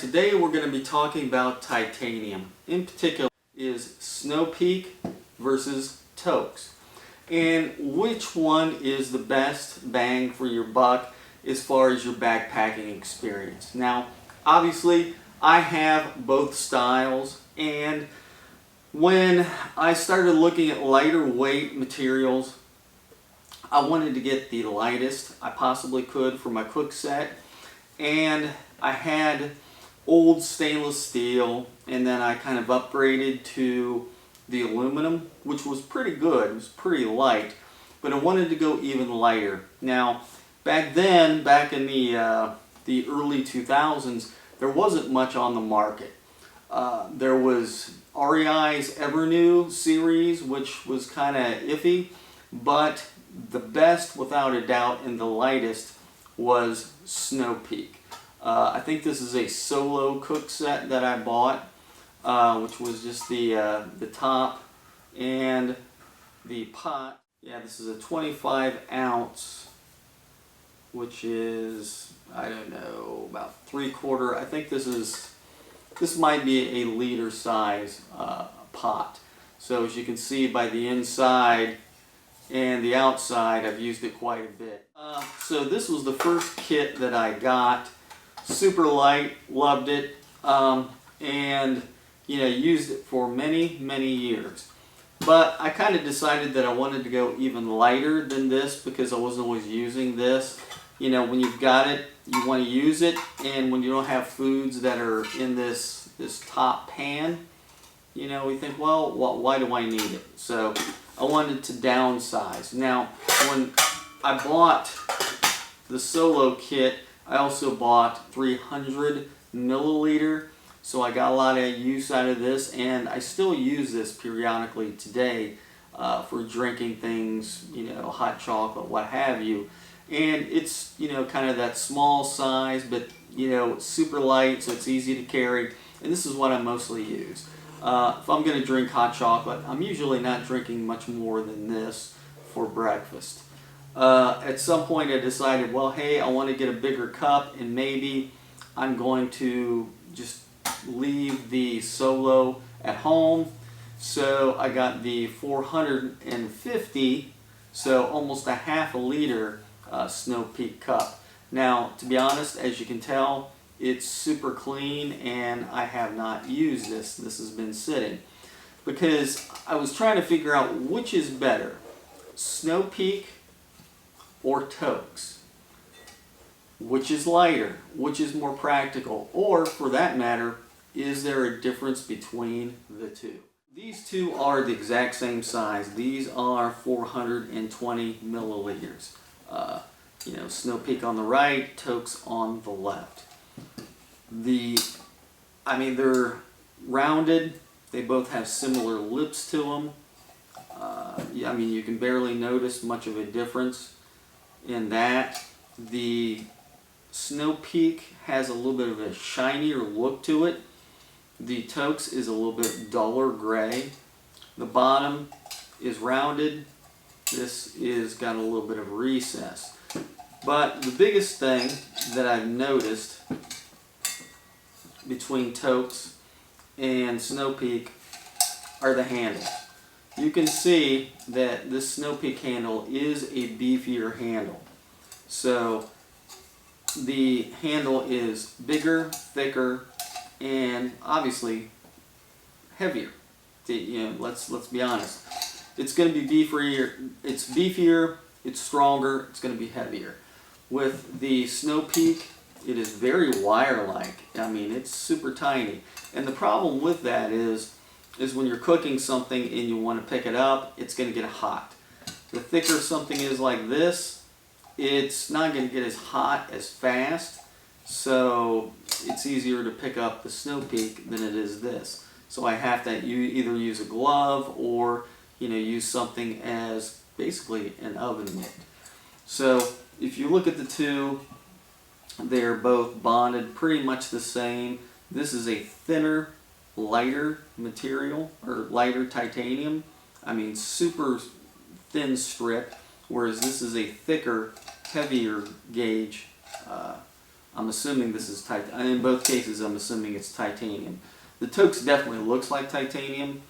today we're going to be talking about titanium. In particular is Snow Peak versus Toaks. And which one is the best bang for your buck as far as your backpacking experience. Now, obviously, I have both styles, and when I started looking at lighter weight materials, I wanted to get the lightest I possibly could for my cook set, and I had old stainless steel, and then I kind of upgraded to the aluminum, which was pretty good. It was pretty light, but I wanted to go even lighter. Now, back then, back in the early 2000s, there wasn't much on the market. There was REI's Evernew series, which was kind of iffy, but the best, without a doubt, and the lightest was Snow Peak. I think this is a solo cook set that I bought, which was just the top and the pot. Yeah, this is a 25 ounce, which is, I don't know, about 3/4. I think this might be a liter size pot. So as you can see by the inside and the outside, I've used it quite a bit. So this was the first kit that I got. Super light, loved it, and used it for many years. But I kind of decided that I wanted to go even lighter than this because I wasn't always using this. When you've got it, you want to use it, and when you don't have foods that are in this top pan, we think, well, why do I need it? So I wanted to downsize. Now, when I bought the solo kit, I also bought 300 milliliter, so I got a lot of use out of this, and I still use this periodically today for drinking things, hot chocolate, what have you. And it's, kind of that small size, but, it's super light, so it's easy to carry, and this is what I mostly use. If I'm going to drink hot chocolate, I'm usually not drinking much more than this for breakfast. At some point I decided, well, hey, I want to get a bigger cup, and maybe I'm going to just leave the solo at home. So I got the 450, so almost a half a liter Snow Peak cup. Now, to be honest, as you can tell, it's super clean, and I have not used this. This has been sitting because I was trying to figure out which is better, Snow Peak or Toaks. Which is lighter? Which is more practical? Or, for that matter, is there a difference between the two? These two are the exact same size. These are 420 milliliters. Snow Peak on the right, Toaks on the left. They're rounded. They both have similar lips to them. You can barely notice much of a difference in that. The Snow Peak has a little bit of a shinier look to it. The Toaks is a little bit duller gray. The bottom is rounded. This is got a little bit of recess. But the biggest thing that I've noticed between Toaks and Snow Peak are the handles. You can see that this Snow Peak handle is a beefier handle. So the handle is bigger, thicker, and obviously heavier. Let's be honest. It's going to be beefier. It's beefier. It's stronger. It's going to be heavier. With the Snow Peak, it is very wire-like. It's super tiny. And the problem with that is when you're cooking something and you want to pick it up, it's going to get hot. The thicker something is like this, it's not going to get as hot as fast, so it's easier to pick up the Snow Peak than it is this. So I have to either use a glove or use something as basically an oven mitt. So if you look at the two, they're both bonded pretty much the same. This is a thinner, lighter material, or lighter titanium. Super thin strip, whereas this is a thicker, heavier gauge I'm assuming this is in both cases I'm assuming it's titanium. The Toaks definitely looks like titanium.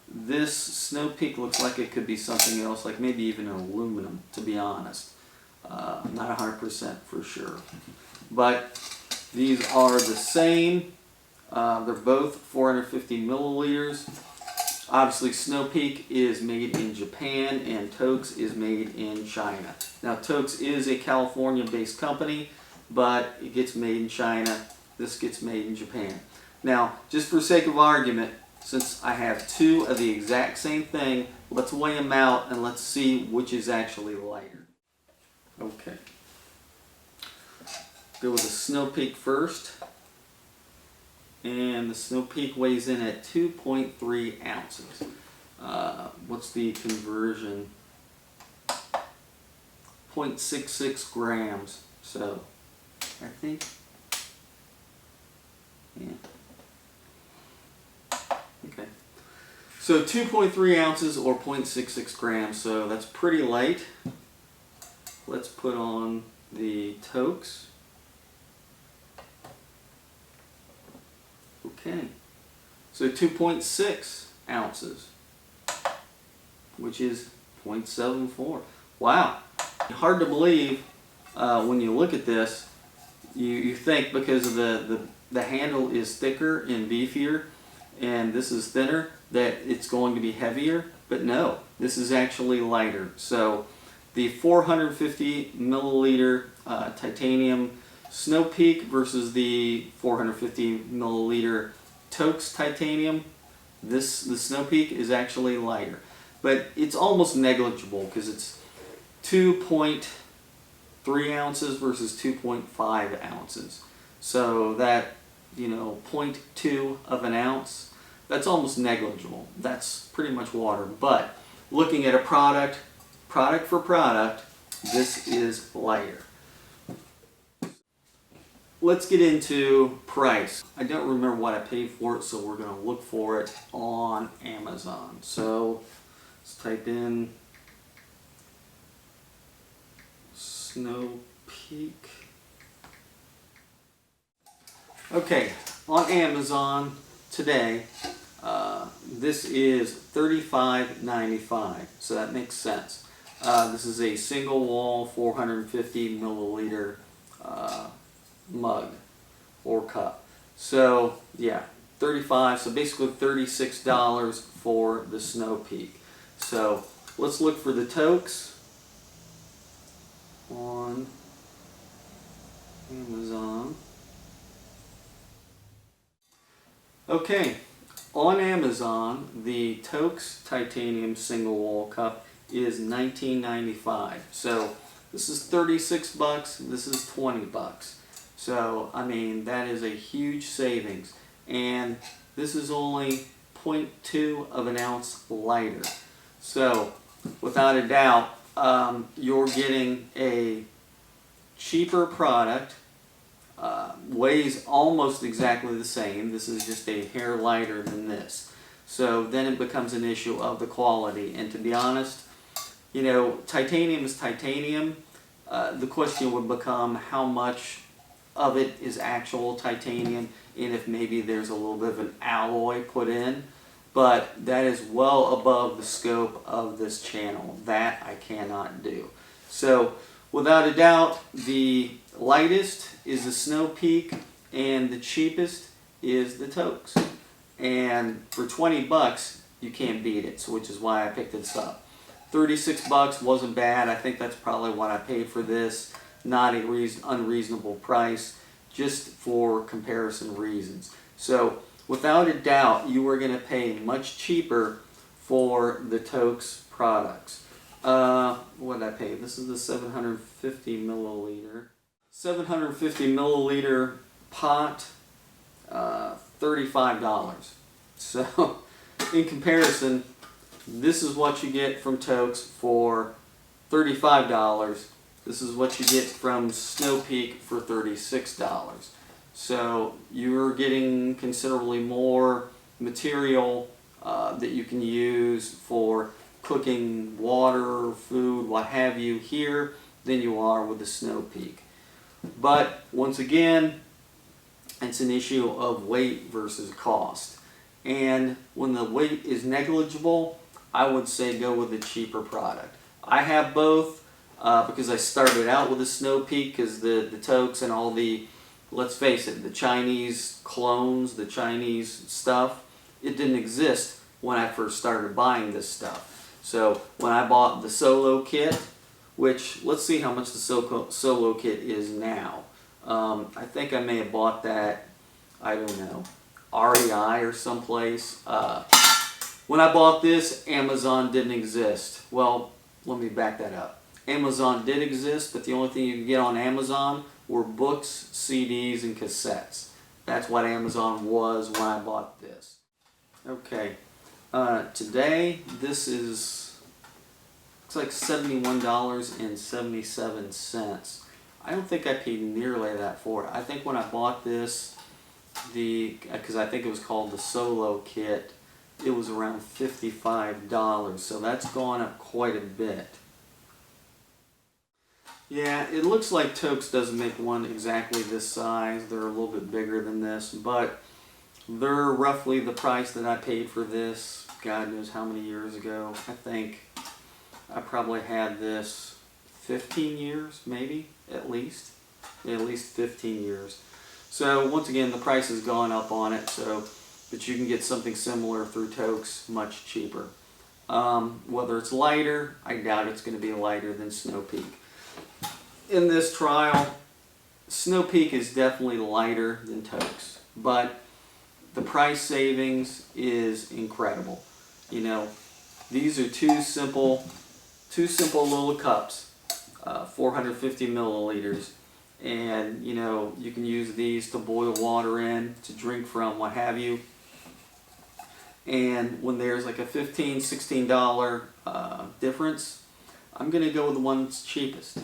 This Snow Peak looks like it could be something else, like maybe even an aluminum, to be honest. Not 100% for sure. But these are the same. They're both 450 milliliters. Obviously, Snow Peak is made in Japan and Toaks is made in China. Now, Toaks is a California-based company, but it gets made in China. This gets made in Japan. Now, just for sake of argument, since I have two of the exact same thing, let's weigh them out and let's see which is actually lighter. Okay. Go with the Snow Peak first. And the Snow Peak weighs in at 2.3 ounces. What's the conversion? 0.66 grams. So, I think, yeah. Okay. So 2.3 ounces or 0.66 grams. So that's pretty light. Let's put on the Toaks. Okay, so 2.6 ounces, which is 0.74. Wow, hard to believe when you look at this. You think because of the handle is thicker and beefier, and this is thinner, that it's going to be heavier, but no, this is actually lighter. So the 450 milliliter titanium Snow Peak versus the 450 milliliter Toaks titanium, the Snow Peak is actually lighter. But it's almost negligible because it's 2.3 ounces versus 2.5 ounces. So that, 0.2 of an ounce, that's almost negligible. That's pretty much water. But looking at a product for product, this is lighter. Let's get into price. I don't remember what I paid for it, so we're going to look for it on Amazon. So let's type in Snow Peak. Okay, on Amazon today, this is $35.95, so that makes sense. This is a single wall 450 milliliter mug or cup. So yeah, 35, so basically $36 for the Snow Peak. So let's look for the Toaks on Amazon. Okay, on Amazon, the Toaks titanium single wall cup is $19.95. So this is 36 bucks, this is 20 bucks. So, I mean, that is a huge savings. And this is only 0.2 of an ounce lighter. So, without a doubt, you're getting a cheaper product, weighs almost exactly the same. This is just a hair lighter than this. So then it becomes an issue of the quality. And to be honest, titanium is titanium. The question would become how much of it is actual titanium and if maybe there's a little bit of an alloy put in. But that is well above the scope of this channel. That I cannot do. So without a doubt, the lightest is the Snow Peak and the cheapest is the Toaks. And for 20 bucks, you can't beat it, so which is why I picked this up. 36 bucks wasn't bad. I think that's probably what I paid for this. Not a unreasonable price, just for comparison reasons. So without a doubt, you are going to pay much cheaper for the Toaks products. What did I pay? This is the 750 milliliter. 750 milliliter pot, $35. So in comparison, this is what you get from Toaks for $35. This is what you get from Snow Peak for $36. So you're getting considerably more material that you can use for cooking water, food, what have you here than you are with the Snow Peak. But once again, it's an issue of weight versus cost. And when the weight is negligible, I would say go with a cheaper product. I have both because I started out with a Snow Peak because the Toaks and all the, let's face it, the Chinese clones, the Chinese stuff, it didn't exist when I first started buying this stuff. So when I bought the Solo kit, which let's see how much the Solo kit is now. I think I may have bought that, I don't know, REI or someplace. When I bought this, Amazon didn't exist. Well, let me back that up. Amazon did exist, but the only thing you could get on Amazon were books, CDs, and cassettes. That's what Amazon was when I bought this. Okay, today this is, looks like $71.77. I don't think I paid nearly that for it. I think when I bought this, because I think it was called the Solo kit, it was around $55, so that's gone up quite a bit. Yeah, it looks like Toaks doesn't make one exactly this size. They're a little bit bigger than this, but they're roughly the price that I paid for this, God knows how many years ago. I think I probably had this 15 years, maybe, at least 15 years. So once again, the price has gone up on it, but you can get something similar through Toaks much cheaper. Whether it's lighter, I doubt it's going to be lighter than Snow Peak. In this trial, Snow Peak is definitely lighter than Toaks, but the price savings is incredible. You know, these are two simple little cups, 450 milliliters. And you know, you can use these to boil water in, to drink from, what have you. And when there's like a $15, $16 difference, I'm going to go with the one that's cheapest.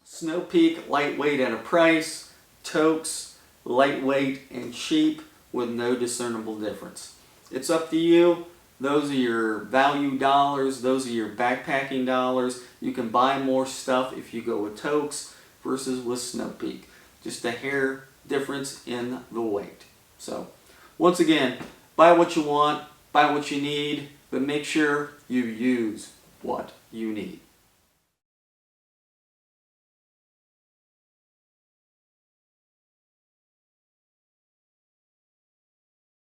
Snow Peak, lightweight at a price. Toaks, lightweight and cheap with no discernible difference. It's up to you. Those are your value dollars. Those are your backpacking dollars. You can buy more stuff if you go with Toaks versus with Snow Peak. Just a hair difference in the weight. So, once again, buy what you want, buy what you need, but make sure you use what you need.